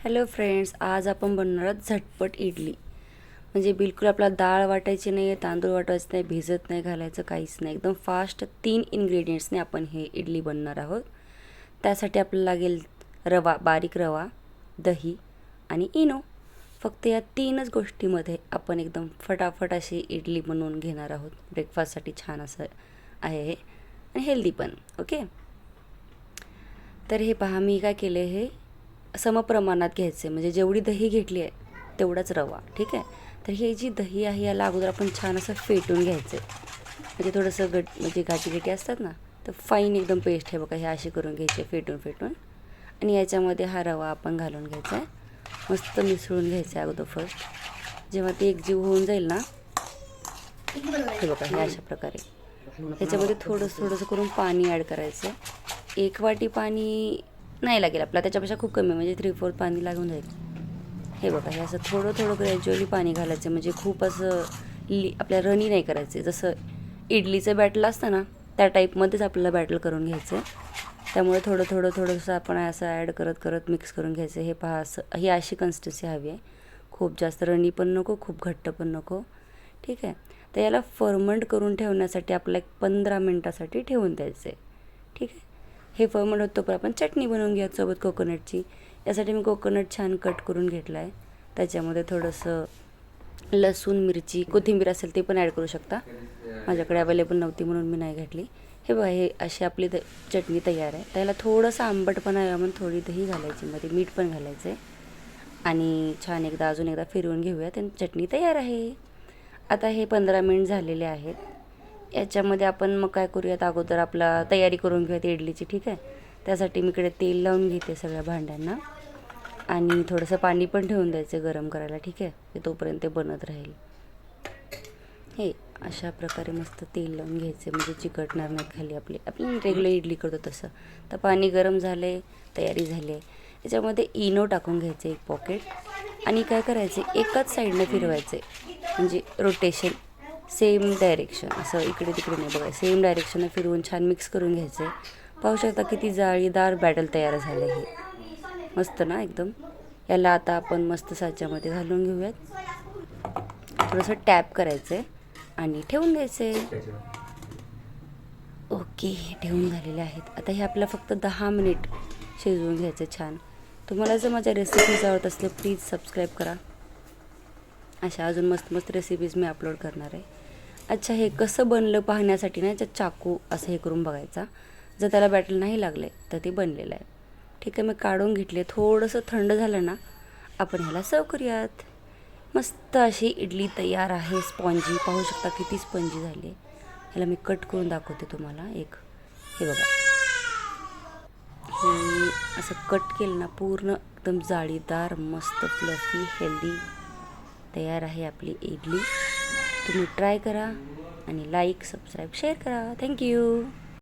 Hello friends, आज आपण बनवणार आहोत झटपट इडली. म्हणजे बिलकुल आपला डाळ वाटायची नाही, तांदूळ वाटायचं नाही, भिजत नाही घालायचं, काहीच नाही. एकदम फास्ट 3 इन्ग्रेडियंट्सने आपण हे इडली बनवणार आहोत. त्यासाठी आपल्याला लागेल रवा, बारीक रवा, दही आणि इनो. फक्त या 3च गोष्टीमध्ये आपण एकदम फटाफट अशी इडली बनवून घेणार आहोत. ब्रेकफास्टसाठी छान असं आहे हे आणि हेल्दी पण. ओके, तर हे पहा, मी काय केले, हे समप्रमाणात घ्यायचे. म्हणजे जेवढी दही घेतली आहे तेवढाच रवा. ठीक आहे. तर ही जी दही आहे याला अगोदर आपण छान असं फेटून घ्यायचं आहे. म्हणजे थोडंसं म्हणजे गाठी असतात ना, तर फाईन एकदम पेस्ट आहे बघा, हे अशी करून घ्यायची फेटून फेटून. आणि याच्यामध्ये हा रवा आपण घालून घ्यायचा आहे. मस्त मिसळून घ्यायचं आहे अगोदर फर्स्ट. जेव्हा ते एकजीव होऊन जाईल ना, हे बघा, हे अशा प्रकारे ह्याच्यामध्ये थोडंसं करून पाणी ॲड करायचं. 1 वाटी पाणी नाही लागेल आपला, त्याच्यापेक्षा खूप कमी, म्हणजे 3/4 पाणी लागून जाईल. हे बघा, हे असं थोडं ग्रॅज्युअली पाणी घालायचं. म्हणजे खूप असं आपल्या रनी नाही करायचे. जसं इडलीचं बॅटल असतं ना, त्या टाईपमध्येच आपल्याला बॅटल करून घ्यायचं आहे. त्यामुळे थोडंसं आपण असं ॲड करत मिक्स करून घ्यायचं. हे पहा, असं ही अशी कन्सिस्टन्सी हवी आहे. खूप जास्त रनी पण नको, खूप घट्ट पण नको. ठीक आहे. तर याला फर्मंट करून ठेवण्यासाठी आपल्याला 15 मिनटासाठी ठेवून द्यायचं आहे. ठीक आहे. हे फर्मंट होतं पण आपण चटणी बनवून घ्या सोबत कोकोनटची. यासाठी मी कोकोनट छान कट करून घेतला आहे. त्याच्यामध्ये थोडंसं लसूण, मिरची, कोथिंबीर असेल ते पण ॲड करू शकता. माझ्याकडे अवेलेबल नव्हती म्हणून मी नाही घातली. हे बघा, हे अशी आपली चटणी तयार आहे. त्याला थोडंसं आंबटपणा यावं म्हणून थोडी दही घालायची, मध्ये मीठ पण घालायचं आहे. आणि छान अजून एकदा फिरवून घेऊयात आणि चटणी तयार आहे. आता हे 15 मिनिट झालेले आहेत. याच्यामध्ये आपण मग काय करूयात, अगोदर आपला तयारी करून घेऊयात इडलीची. ठीक आहे. त्यासाठी मी इकडे तेल लावून घेते सगळ्या भांड्यांना आणि थोडंसं पाणी पण ठेवून द्यायचं गरम करायला. ठीक आहे. ते तोपर्यंत ते बनत राहील. हे अशा प्रकारे मस्त तेल लावून घ्यायचे, म्हणजे चिकटणार नाही खाली. आपण रेग्युलर इडली करतो तसं. तर पाणी गरम झाले, तयारी झाली आहे. याच्यामध्ये इनो टाकून घ्यायचे 1 पॉकेट आणि काय करायचे, एकाच साईडनं फिरवायचे. म्हणजे रोटेशन, सेम डायरेक्शन, असं इकडे तिकडे नाही बघा, सेम डायरेक्शननं फिरवून छान मिक्स करून घ्यायचे. पाहू शकता किती जाळीदार बॅटल तयार झालं हे. मस्त ना एकदम. याला आता आपण मस्त साच्यामध्ये घालून घेऊयात. थोडंसं टॅप करायचं आहे आणि ठेवून द्यायचे. ओके, ठेवून झालेले आहेत. आता हे आपल्याला फक्त 10 मिनिट शिजवून घ्यायचं छान. तुम्हाला जर माझ्या रेसिपीज आवडत असले प्लीज सबस्क्राईब करा. अशा अजून मस्त रेसिपीज मी अपलोड करणार आहे. अच्छा, हे कसं बनलं पाहण्यासाठी ना, याच्यात चाकू असं हे करून बघायचा. जर त्याला बॅटल नाही लागले तर ते बनलेलं आहे. ठीक आहे, मी काढून घेतले. थोडंसं थंड झालं ना, आपण ह्याला सर्व करूयात. मस्त अशी इडली तयार आहे. स्पॉन्जी, पाहू शकता किती स्पंजी झाली आहे. ह्याला मी कट करून दाखवते तुम्हाला एक. हे बघा, हे असं कट केलं ना, पूर्ण एकदम जाळीदार, मस्त फ्लफी, हेल्दी तयार आहे आपली इडली. तुम्ही ट्राय करा आणि लाईक, सबस्क्राईब, शेअर करा. थँक्यू.